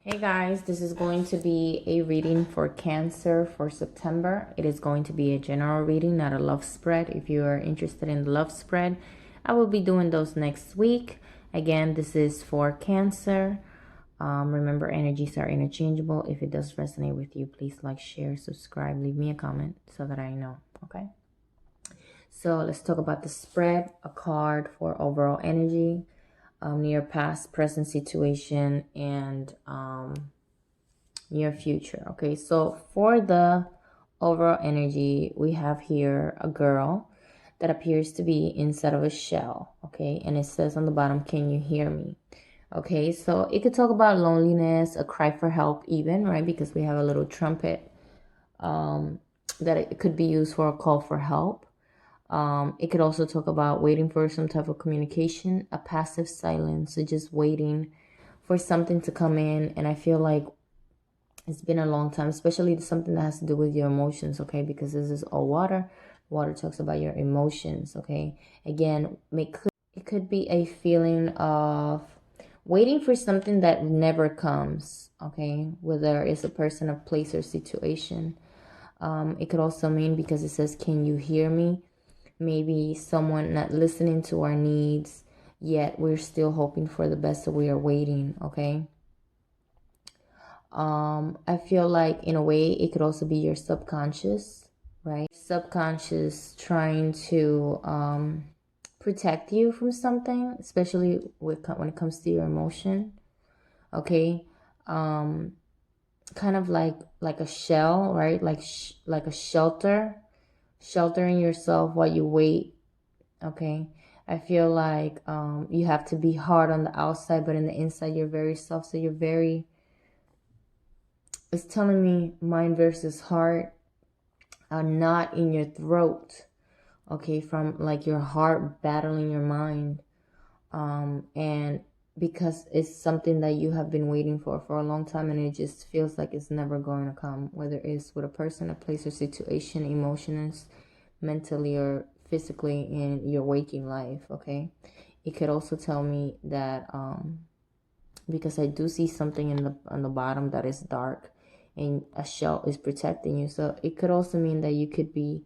Hey guys, this is going to be a reading for Cancer for September. It is going to be a general reading, not a love spread. If you are interested in the love spread, I will be doing those next week. Again, this is for Cancer. Remember, energies are interchangeable. If it does resonate with you, please like, share, subscribe, leave me a comment so that I know, okay? So let's talk about the spread, a card for overall energy. Near past, present situation, and near future. Okay, so for the overall energy, we have here a girl that appears to be inside of a shell. Okay, and it says on the bottom, can you hear me? Okay, so it could talk about loneliness, a cry for help even, right? Because we have a little trumpet that it could be used for a call for help. It could also talk about waiting for some type of communication, a passive silence, so just waiting for something to come in. And I feel like it's been a long time, especially something that has to do with your emotions, okay? Because this is all water. Water talks about your emotions, okay? Again, it could be a feeling of waiting for something that never comes, okay? Whether it's a person, a place, or situation. It could also mean, because it says, can you hear me? Maybe someone not listening to our needs, yet we're still hoping for the best, so we are waiting, okay? I feel like in a way it could also be your subconscious, right? Subconscious trying to protect you from something, especially when it comes to your emotion, okay? Kind of like a shell, right? Like a sheltering yourself while you wait, okay? I feel like you have to be hard on the outside, but in the inside you're very soft, so you're very, it's telling me mind versus heart, a knot in your throat, okay, from like your heart battling your mind, and because it's something that you have been waiting for a long time, and it just feels like it's never going to come, whether it's with a person, a place, or situation, emotions, mentally or physically in your waking life, okay? It could also tell me that because I do see something in the on the bottom that is dark, and a shell is protecting you. So it could also mean that you could be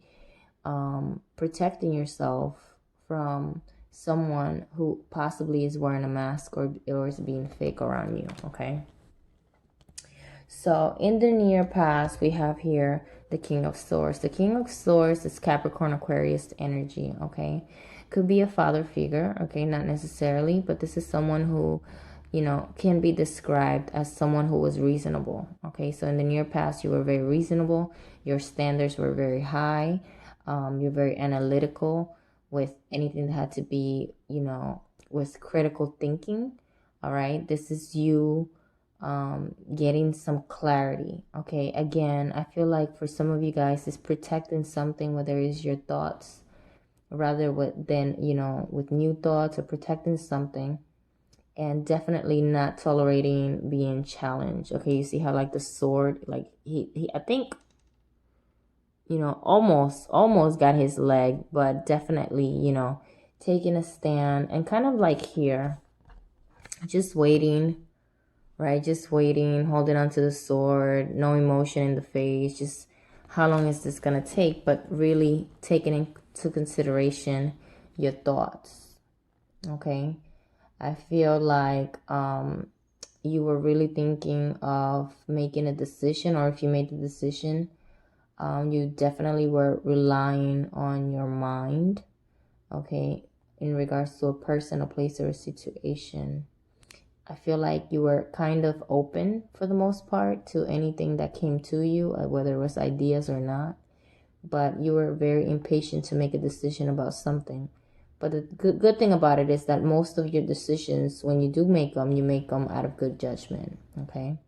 protecting yourself from someone who possibly is wearing a mask or is being fake around you, okay? So in the near past, we have here the King of Swords. The King of Swords is Capricorn Aquarius energy, okay? Could be a father figure, okay? Not necessarily, but this is someone who, can be described as someone who was reasonable, okay? So in the near past, you were very reasonable. Your standards were very high. You're very analytical with anything that had to be, with critical thinking, all right? This is you getting some clarity, okay? Again, I feel like for some of you guys, it's protecting something, whether it's your thoughts rather with new thoughts, or protecting something, and definitely not tolerating being challenged, okay? You see how like the sword, like he I think, almost got his leg, but definitely, taking a stand and kind of like here, just waiting, right? Just waiting, holding onto the sword, no emotion in the face, just how long is this going to take? But really taking into consideration your thoughts, okay? I feel like you were really thinking of making a decision, or if you made the decision, you definitely were relying on your mind, okay, in regards to a person, a place, or a situation. I feel like you were kind of open for the most part to anything that came to you, whether it was ideas or not. But you were very impatient to make a decision about something. But the good thing about it is that most of your decisions, when you do make them, you make them out of good judgment, okay?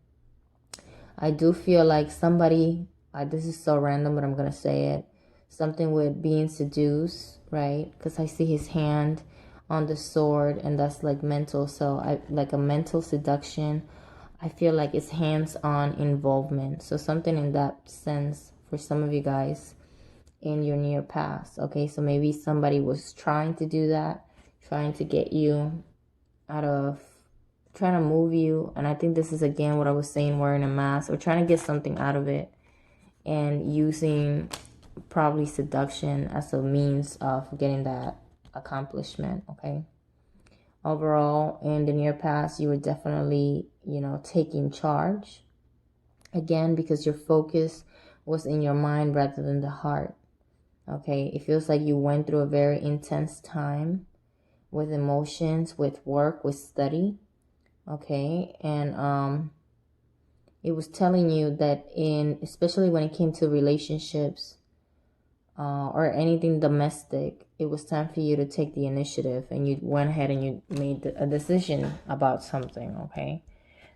I do feel like somebody, this is so random, but I'm going to say it, something with being seduced, right? Because I see his hand on the sword, and that's like mental. So I like a mental seduction. I feel like it's hands-on involvement. So something in that sense for some of you guys in your near past. Okay, so maybe somebody was trying to do that, trying to get you out of trying to move you. And I think this is again what I was saying, wearing a mask or trying to get something out of it and using probably seduction as a means of getting that accomplishment. Okay. Overall, in the near past, you were definitely, taking charge again because your focus was in your mind rather than the heart. Okay. It feels like you went through a very intense time with emotions, with work, with study. Okay. And it was telling you that especially when it came to relationships, or anything domestic, it was time for you to take the initiative and you went ahead and you made a decision about something. Okay.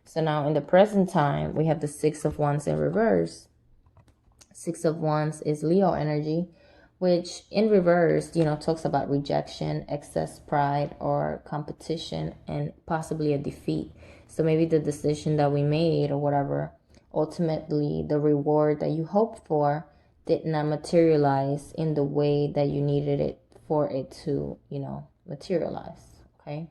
So now in the present time, we have the Six of Wands in reverse. Six of Wands is Leo energy, which in reverse, talks about rejection, excess pride, or competition, and possibly a defeat. So maybe the decision that we made or whatever, ultimately the reward that you hoped for did not materialize in the way that you needed it for it to, materialize. Okay.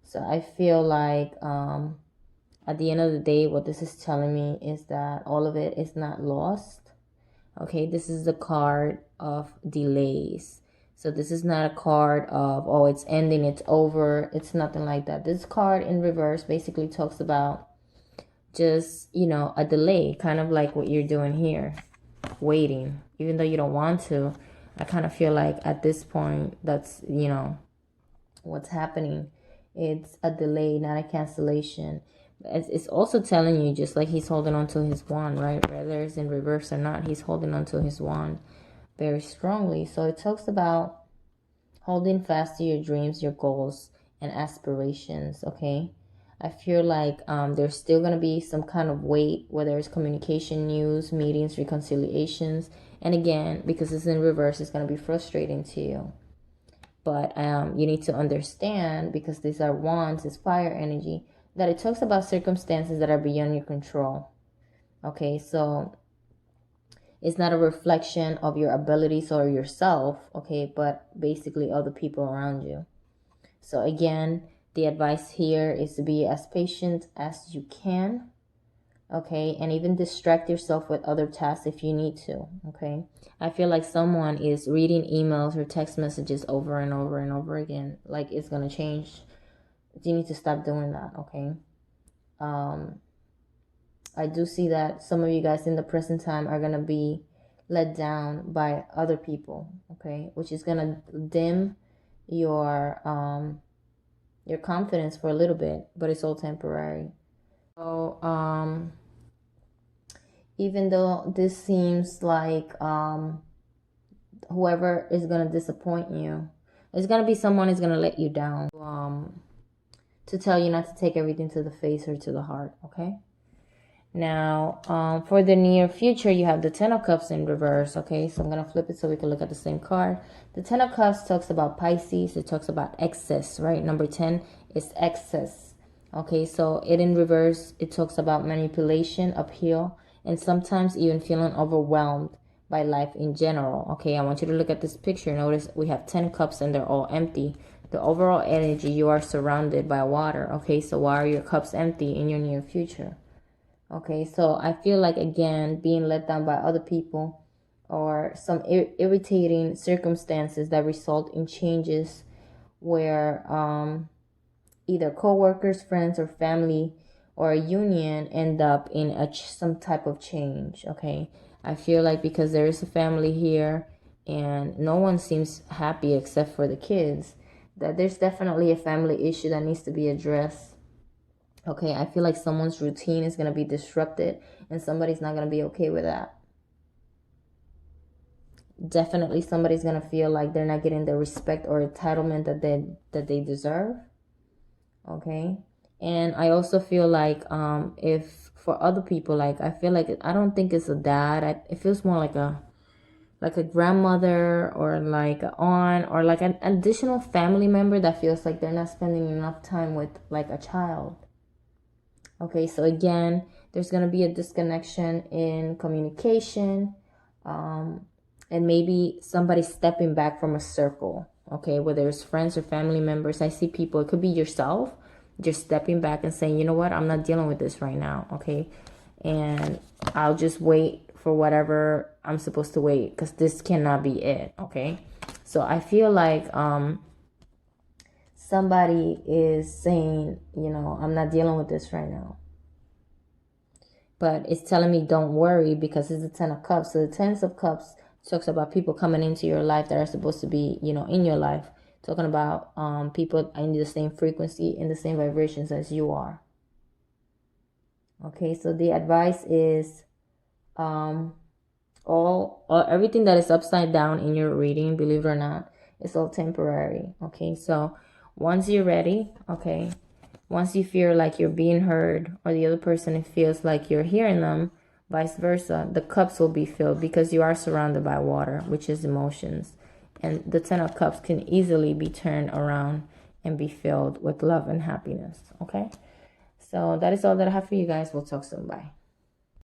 So I feel like at the end of the day, what this is telling me is that all of it is not lost. Okay, this is the card of delays. So this is not a card of, oh, it's ending, it's over. It's nothing like that. This card in reverse basically talks about just, a delay, kind of like what you're doing here, waiting, even though you don't want to. I kind of feel like at this point, that's, what's happening. It's a delay, not a cancellation. It's also telling you, just like he's holding on to his wand, right? Whether it's in reverse or not, he's holding on to his wand very strongly. So it talks about holding fast to your dreams, your goals, and aspirations, okay? I feel like there's still going to be some kind of weight, whether it's communication, news, meetings, reconciliations. And again, because it's in reverse, it's going to be frustrating to you. But you need to understand, because these are wands, it's fire energy, that it talks about circumstances that are beyond your control. Okay, so it's not a reflection of your abilities or yourself, okay, but basically other people around you. So again, the advice here is to be as patient as you can, okay, and even distract yourself with other tasks if you need to, okay. I feel like someone is reading emails or text messages over and over and over again, like it's going to change. You need to stop doing that, okay. I do see that some of you guys in the present time are going to be let down by other people, okay, which is going to dim your confidence for a little bit, but it's all temporary. So even though this seems like whoever is going to disappoint you, it's going to be someone is going to let you down, to tell you not to take everything to the face or to the heart, okay. Now, for the near future, you have the Ten of Cups in reverse, okay? So I'm going to flip it so we can look at the same card. The Ten of Cups talks about Pisces. It talks about excess, right? Number 10 is excess, okay? So it in reverse, it talks about manipulation, uphill, and sometimes even feeling overwhelmed by life in general, okay? I want you to look at this picture. Notice we have 10 cups and they're all empty. The overall energy, you are surrounded by water, okay? So why are your cups empty in your near future? Okay, so I feel like, again, being let down by other people or some irritating circumstances that result in changes where either co-workers, friends, or family or a union end up in some type of change, okay? I feel like because there is a family here and no one seems happy except for the kids, that there's definitely a family issue that needs to be addressed. Okay, I feel like someone's routine is going to be disrupted and somebody's not going to be okay with that. Definitely somebody's going to feel like they're not getting the respect or entitlement that they deserve. Okay? And I also feel like if for other people, like I feel like I don't think it's a dad. It feels more like a grandmother or like an aunt or like an additional family member that feels like they're not spending enough time with like a child. Okay, so again, there's going to be a disconnection in communication, and maybe somebody stepping back from a circle, okay, whether it's friends or family members. I see people, it could be yourself, just stepping back and saying, you know what, I'm not dealing with this right now, okay? And I'll just wait for whatever I'm supposed to wait, because this cannot be it, okay? So I feel like somebody is saying, you know, I'm not dealing with this right now. But it's telling me don't worry, because it's the 10 of Cups. So the 10 of Cups talks about people coming into your life that are supposed to be, you know, in your life. Talking about people in the same frequency, in the same vibrations as you are. Okay, so the advice is everything that is upside down in your reading, believe it or not, it's all temporary. Okay, so once you're ready, okay, once you feel like you're being heard, or the other person feels like you're hearing them, vice versa, the cups will be filled, because you are surrounded by water, which is emotions. And the 10 of Cups can easily be turned around and be filled with love and happiness. Okay, so that is all that I have for you guys. We'll talk soon. Bye.